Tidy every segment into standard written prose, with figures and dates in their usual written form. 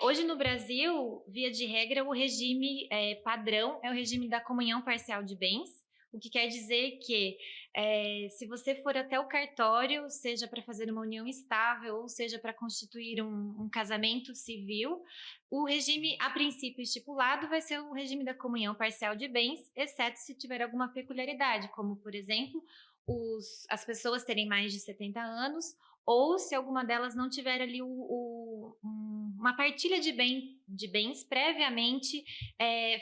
Hoje no Brasil, via de regra, o regime padrão é o regime da comunhão parcial de bens, o que quer dizer que se você for até o cartório, seja para fazer uma união estável ou seja para constituir um casamento civil, o regime a princípio estipulado vai ser o regime da comunhão parcial de bens, exceto se tiver alguma peculiaridade, como por exemplo, as pessoas terem mais de 70 anos ou se alguma delas não tiver ali uma partilha de bens previamente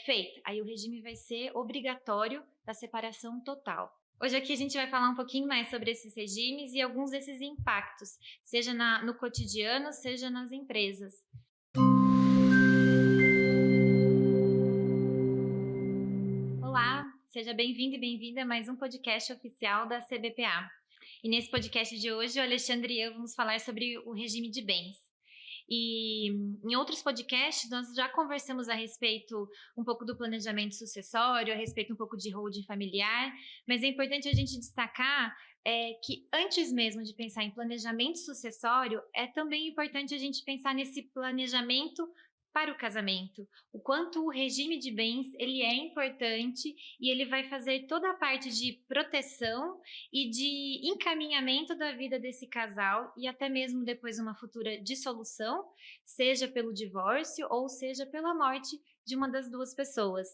feita. Aí o regime vai ser obrigatório da separação total. Hoje aqui a gente vai falar um pouquinho mais sobre esses regimes e alguns desses impactos, seja no cotidiano, seja nas empresas. Olá, seja bem-vindo e bem-vinda a mais um podcast oficial da CBPA. E nesse podcast de hoje, o Alexandre e eu vamos falar sobre o regime de bens. E em outros podcasts, nós já conversamos a respeito um pouco do planejamento sucessório, a respeito um pouco de holding familiar, mas é importante a gente destacar que antes mesmo de pensar em planejamento sucessório, é também importante a gente pensar nesse planejamento para o casamento, o quanto o regime de bens ele é importante e ele vai fazer toda a parte de proteção e de encaminhamento da vida desse casal e até mesmo depois uma futura dissolução, seja pelo divórcio ou seja pela morte de uma das duas pessoas.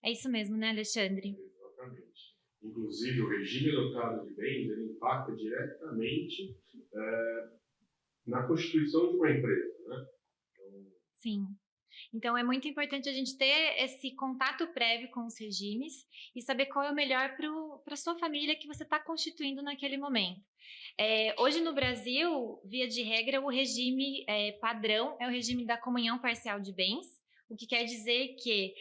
É isso mesmo, né, Alexandre? Exatamente. Inclusive, o regime adotado de bens ele impacta diretamente na constituição de uma empresa, né? Sim. Então é muito importante a gente ter esse contato prévio com os regimes e saber qual é o melhor para a sua família que você está constituindo naquele momento. Hoje no Brasil, via de regra, o regime padrão é o regime da comunhão parcial de bens, o que quer dizer que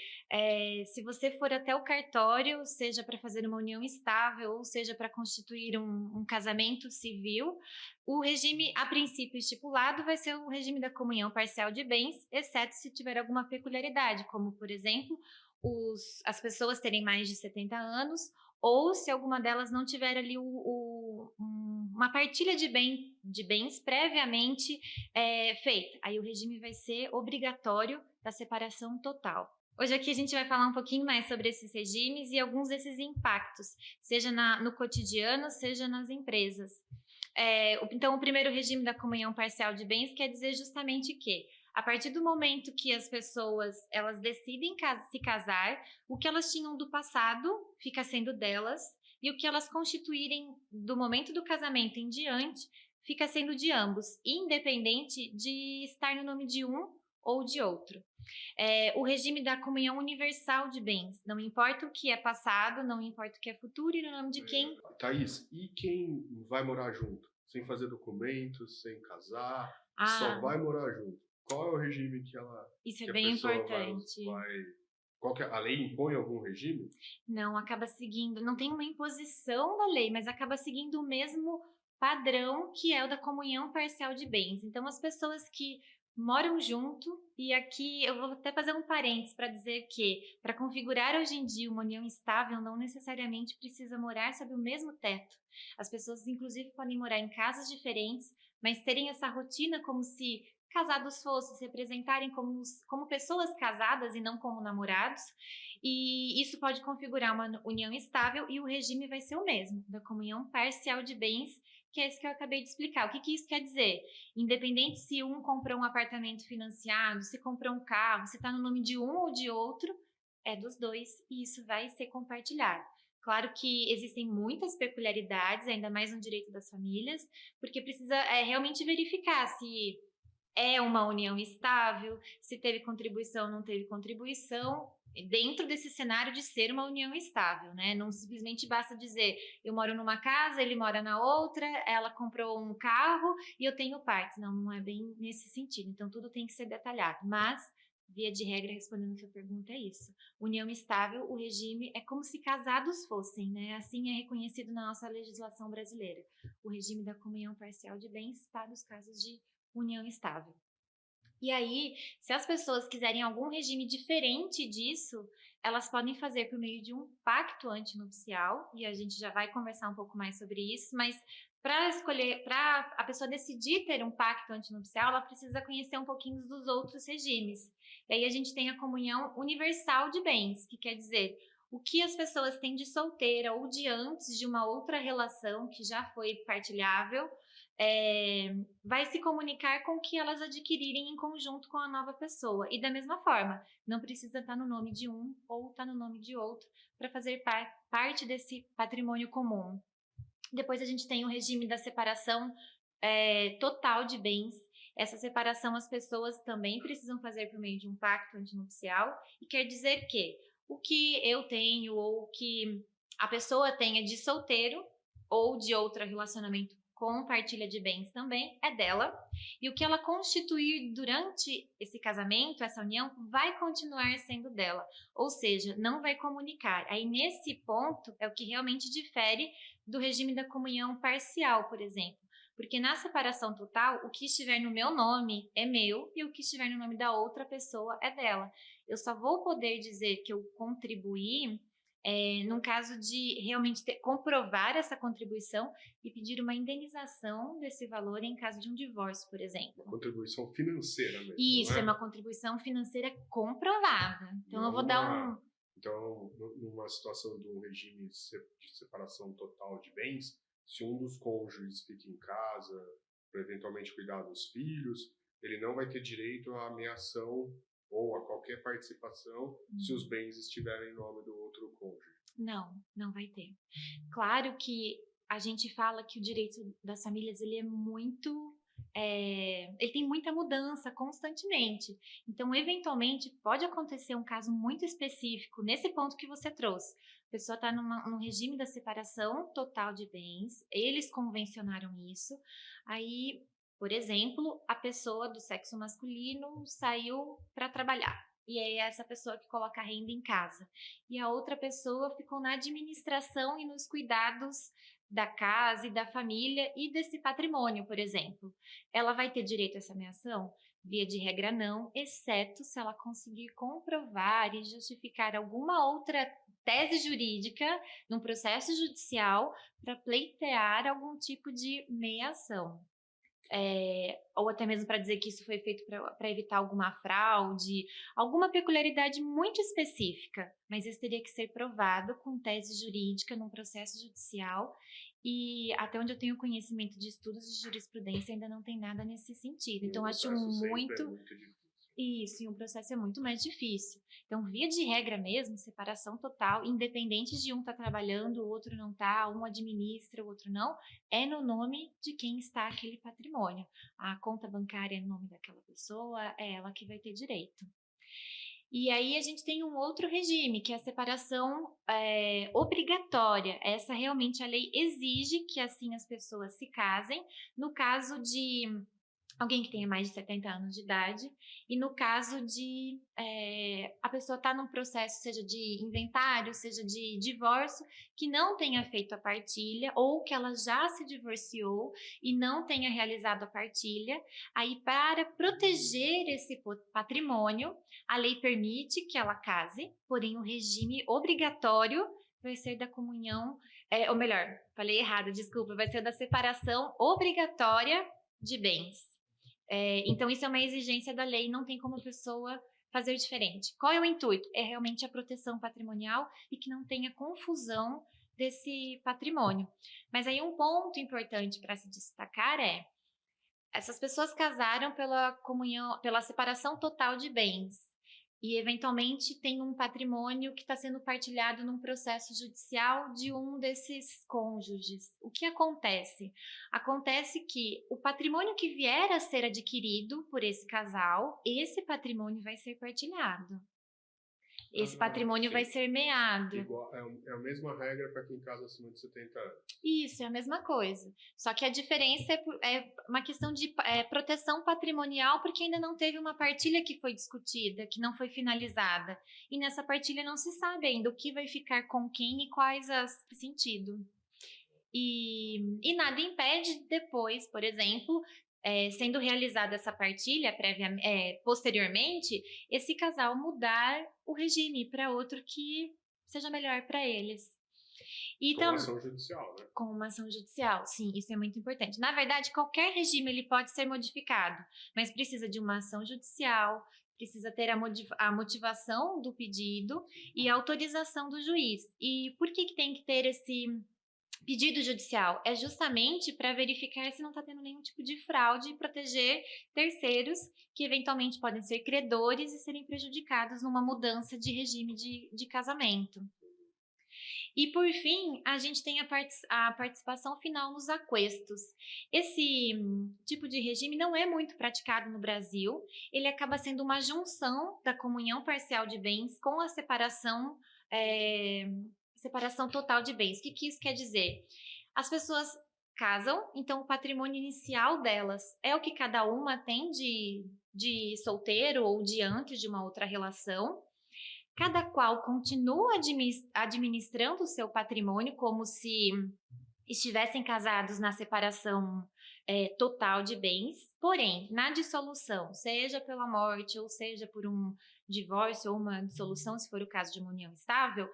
se você for até o cartório, seja para fazer uma união estável ou seja para constituir um casamento civil, o regime a princípio estipulado vai ser o regime da comunhão parcial de bens, exceto se tiver alguma peculiaridade, como por exemplo, as pessoas terem mais de 70 anos ou se alguma delas não tiver ali uma partilha de bens previamente feita. Aí o regime vai ser obrigatório da separação total. Hoje aqui a gente vai falar um pouquinho mais sobre esses regimes e alguns desses impactos, seja no cotidiano, seja nas empresas. Então, o primeiro regime da comunhão parcial de bens quer dizer justamente que, a partir do momento que as pessoas elas decidem se casar, o que elas tinham do passado fica sendo delas e o que elas constituírem do momento do casamento em diante fica sendo de ambos, independente de estar no nome de um ou de outro. O regime da comunhão universal de bens, não importa o que é passado, não importa o que é futuro e no nome de quem... Thaís, e quem vai morar junto? Sem fazer documentos, sem casar, só Ah, vai morar junto. Qual é o regime isso que é a bem pessoa importante. a lei impõe algum regime? Não, acaba seguindo, não tem uma imposição da lei, mas acaba seguindo o mesmo padrão que é o da comunhão parcial de bens. Então, as pessoas que moram junto, e aqui eu vou até fazer um parênteses para dizer que, para configurar hoje em dia uma união estável, não necessariamente precisa morar sob o mesmo teto. As pessoas, inclusive, podem morar em casas diferentes, mas terem essa rotina como se casados fossem, se representarem como pessoas casadas e não como namorados, e isso pode configurar uma união estável e o regime vai ser o mesmo, da comunhão parcial de bens, que é isso que eu acabei de explicar. O que isso quer dizer? Independente se um comprou um apartamento financiado, se comprou um carro, se está no nome de um ou de outro, é dos dois e isso vai ser compartilhado. Claro que existem muitas peculiaridades, ainda mais no direito das famílias, porque precisa realmente verificar se é uma união estável, se teve contribuição ou não teve contribuição, dentro desse cenário de ser uma união estável, né? Não simplesmente basta dizer, eu moro numa casa, ele mora na outra, ela comprou um carro e eu tenho partes. Não, não é bem nesse sentido. Então, tudo tem que ser detalhado. Mas, via de regra, respondendo a sua pergunta, é isso. União estável, o regime é como se casados fossem, né? Assim é reconhecido na nossa legislação brasileira. O regime da comunhão parcial de bens para os casos de união estável. E aí, se as pessoas quiserem algum regime diferente disso, elas podem fazer por meio de um pacto antinupcial, e a gente já vai conversar um pouco mais sobre isso, mas para a pessoa decidir ter um pacto antinupcial, ela precisa conhecer um pouquinho dos outros regimes. E aí a gente tem a comunhão universal de bens, que quer dizer o que as pessoas têm de solteira ou de antes de uma outra relação que já foi partilhável, vai se comunicar com o que elas adquirirem em conjunto com a nova pessoa. E da mesma forma, não precisa estar no nome de um ou estar no nome de outro para fazer parte desse patrimônio comum. Depois a gente tem o regime da separação total de bens. Essa separação as pessoas também precisam fazer por meio de um pacto antinupcial, e quer dizer que o que eu tenho ou o que a pessoa tenha de solteiro ou de outro relacionamento com partilha de bens também é dela, e o que ela constituir durante esse casamento, essa união, vai continuar sendo dela, ou seja, não vai comunicar. Aí nesse ponto é o que realmente difere do regime da comunhão parcial, por exemplo, porque na separação total, o que estiver no meu nome é meu e o que estiver no nome da outra pessoa é dela. Eu só vou poder dizer que eu contribuí num caso de realmente comprovar essa contribuição e pedir uma indenização desse valor em caso de um divórcio, por exemplo. Uma contribuição financeira mesmo, Isso, né? é uma contribuição financeira comprovada. Então, eu vou dar Então, numa situação de um regime de separação total de bens, se um dos cônjuges fica em casa para eventualmente cuidar dos filhos, ele não vai ter direito à ameação ou a qualquer participação se os bens estiverem em nome do outro cônjuge. Não vai ter. Claro que a gente fala que o direito das famílias ele é muito... ele tem muita mudança constantemente. Então, eventualmente, pode acontecer um caso muito específico nesse ponto que você trouxe. A pessoa está num regime da separação total de bens, eles convencionaram isso, aí, por exemplo, a pessoa do sexo masculino saiu para trabalhar. E aí é essa pessoa que coloca a renda em casa. E a outra pessoa ficou na administração e nos cuidados da casa e da família e desse patrimônio, por exemplo. Ela vai ter direito a essa ameação? Via de regra não, exceto se ela conseguir comprovar e justificar alguma outra tese jurídica num processo judicial para pleitear algum tipo de meação. Ou até mesmo para dizer que isso foi feito para evitar alguma fraude, alguma peculiaridade muito específica, mas isso teria que ser provado com tese jurídica num processo judicial, e até onde eu tenho conhecimento de estudos de jurisprudência ainda não tem nada nesse sentido. Então acho muito difícil. Isso, e um processo é muito mais difícil. Então, via de regra mesmo, separação total, independente de um estar trabalhando, o outro não está, um administra, o outro não, é no nome de quem está aquele patrimônio. A conta bancária é no nome daquela pessoa, é ela que vai ter direito. E aí a gente tem um outro regime, que é a separação obrigatória. Essa realmente a lei exige que assim as pessoas se casem, no caso de alguém que tenha mais de 70 anos de idade, e no caso de a pessoa estar num processo, seja de inventário, seja de divórcio, que não tenha feito a partilha, ou que ela já se divorciou e não tenha realizado a partilha, aí para proteger esse patrimônio, a lei permite que ela case, porém o regime obrigatório vai ser da comunhão, ou melhor, falei errado, desculpa, vai ser da separação obrigatória de bens. Então isso é uma exigência da lei, não tem como a pessoa fazer diferente. Qual é o intuito? É realmente a proteção patrimonial e que não tenha confusão desse patrimônio. Mas aí um ponto importante para se destacar essas pessoas casaram pela comunhão, pela separação total de bens, e eventualmente tem um patrimônio que está sendo partilhado num processo judicial de um desses cônjuges. O que acontece? Acontece que o patrimônio que vier a ser adquirido por esse casal, esse patrimônio vai ser partilhado. Esse patrimônio vai ser meado. É a mesma regra para quem casa acima de 70 anos. Isso, é a mesma coisa. Só que a diferença é uma questão de proteção patrimonial, porque ainda não teve uma partilha que foi discutida, que não foi finalizada. E nessa partilha não se sabe ainda o que vai ficar com quem e quais as sentido. E nada impede depois, por exemplo, sendo realizada essa partilha posteriormente, esse casal mudar o regime para outro que seja melhor para eles. E Com ação judicial, né? Com uma ação judicial, sim, isso é muito importante. Na verdade, qualquer regime ele pode ser modificado, mas precisa de uma ação judicial, precisa ter a motivação do pedido e a autorização do juiz. E por que tem que ter esse pedido judicial? É justamente para verificar se não está tendo nenhum tipo de fraude e proteger terceiros que eventualmente podem ser credores e serem prejudicados numa mudança de regime de casamento. E, por fim, a gente tem a participação final nos aquestos. Esse tipo de regime não é muito praticado no Brasil, ele acaba sendo uma junção da comunhão parcial de bens com a separação total de bens. O que isso quer dizer? As pessoas casam, então o patrimônio inicial delas é o que cada uma tem de solteiro ou de antes de uma outra relação. Cada qual continua administrando o seu patrimônio como se estivessem casados na separação total de bens, porém, na dissolução, seja pela morte ou seja por um divórcio ou uma dissolução, se for o caso de uma união estável,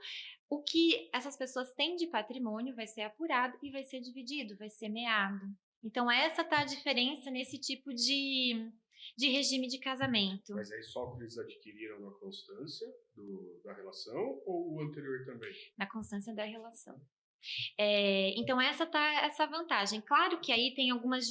o que essas pessoas têm de patrimônio vai ser apurado e vai ser dividido, vai ser meado. Então, essa tá a diferença nesse tipo de regime de casamento. Mas aí só que eles adquiriram na constância da relação ou o anterior também? Na constância da relação. Então essa vantagem. Claro que aí tem algumas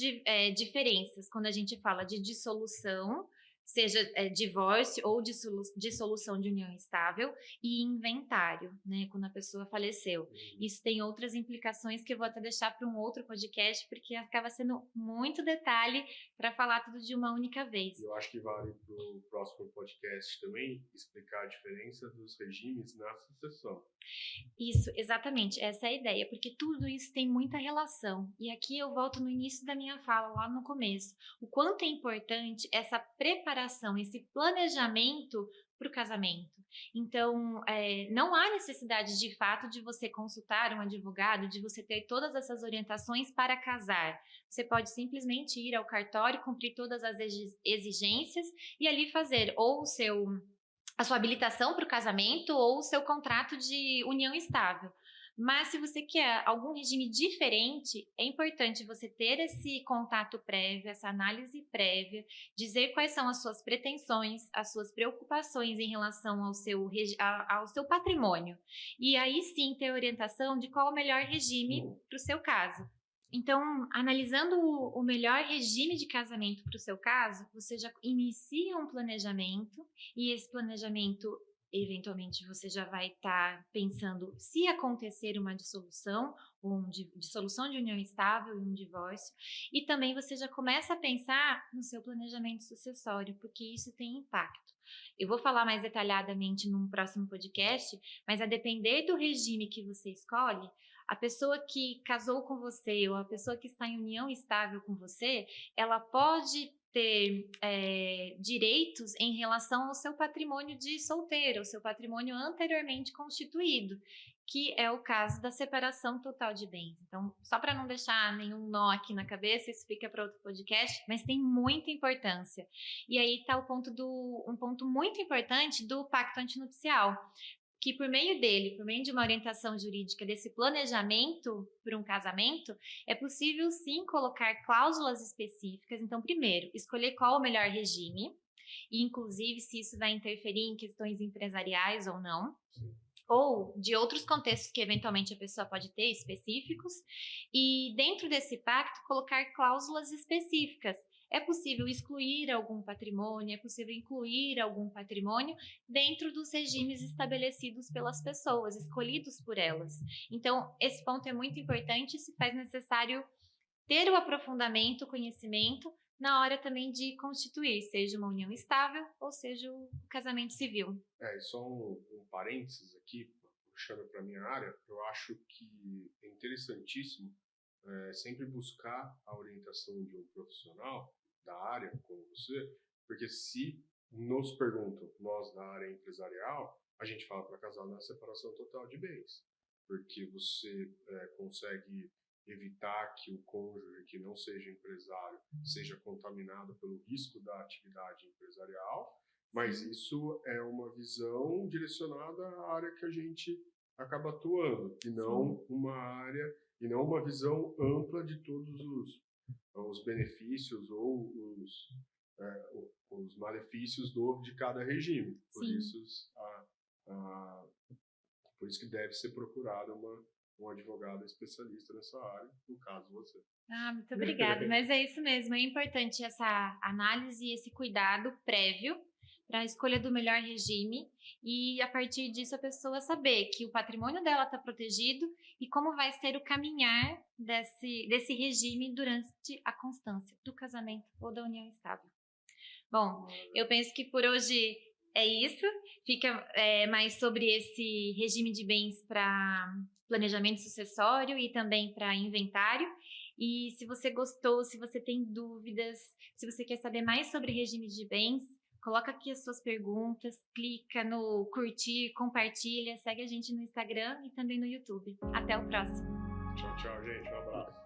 diferenças quando a gente fala de dissolução, seja divórcio ou dissolução de união estável, e inventário, né, quando a pessoa faleceu. Isso tem outras implicações que eu vou até deixar para um outro podcast, porque acaba sendo muito detalhe para falar tudo de uma única vez. Eu acho que vale para o próximo podcast também explicar a diferença dos regimes na sucessão. Isso, exatamente, essa é a ideia, porque tudo isso tem muita relação. E aqui eu volto no início da minha fala, lá no começo. O quanto é importante essa preparação, esse planejamento para o casamento. Então, não há necessidade de fato de você consultar um advogado, de você ter todas essas orientações para casar. Você pode simplesmente ir ao cartório, cumprir todas as exigências e ali fazer ou a sua habilitação para o casamento ou o seu contrato de união estável. Mas se você quer algum regime diferente, é importante você ter esse contato prévio, essa análise prévia, dizer quais são as suas pretensões, as suas preocupações em relação ao seu patrimônio. E aí sim ter orientação de qual é o melhor regime para o seu caso. Então, analisando o melhor regime de casamento para o seu caso, você já inicia um planejamento e esse planejamento, eventualmente, você já vai estar pensando se acontecer uma dissolução, ou dissolução de união estável e um divórcio, e também você já começa a pensar no seu planejamento sucessório, porque isso tem impacto. Eu vou falar mais detalhadamente num próximo podcast, mas a depender do regime que você escolhe, a pessoa que casou com você ou a pessoa que está em união estável com você, ela pode ter direitos em relação ao seu patrimônio de solteiro, ao seu patrimônio anteriormente constituído, que é o caso da separação total de bens. Então, só para não deixar nenhum nó aqui na cabeça, isso fica para outro podcast, mas tem muita importância. E aí está um ponto muito importante do pacto antinupcial, que por meio dele, por meio de uma orientação jurídica desse planejamento para um casamento, é possível sim colocar cláusulas específicas. Então, primeiro, escolher qual o melhor regime, e inclusive se isso vai interferir em questões empresariais ou não, ou de outros contextos que eventualmente a pessoa pode ter específicos, e dentro desse pacto colocar cláusulas específicas. É possível excluir algum patrimônio, é possível incluir algum patrimônio dentro dos regimes estabelecidos pelas pessoas, escolhidos por elas. Então, esse ponto é muito importante e se faz necessário ter o aprofundamento, o conhecimento, na hora também de constituir, seja uma união estável ou seja o casamento civil. Só um parênteses aqui, puxando para a minha área, eu acho que é interessantíssimo sempre buscar a orientação de um profissional da área, como você, porque se nos perguntam, nós da área empresarial, a gente fala para casar na separação total de bens, porque você consegue evitar que o cônjuge que não seja empresário seja contaminado pelo risco da atividade empresarial, mas isso é uma visão direcionada à área que a gente acaba atuando, e não uma área, e não uma visão ampla de todos os benefícios ou os malefícios de cada regime. Sim. A- por isso que deve ser procurado um advogado especialista nessa área, no caso você. Ah, muito obrigada. Mas é isso mesmo, é importante essa análise e esse cuidado prévio para a escolha do melhor regime e a partir disso a pessoa saber que o patrimônio dela está protegido e como vai ser o caminhar desse regime durante a constância do casamento ou da união estável. Bom, eu penso que por hoje é isso. Fica mais sobre esse regime de bens para planejamento sucessório e também para inventário. E se você gostou, se você tem dúvidas, se você quer saber mais sobre regime de bens, coloca aqui as suas perguntas, clica no curtir, compartilha, segue a gente no Instagram e também no YouTube. Até o próximo. Tchau, tchau, gente. Um abraço.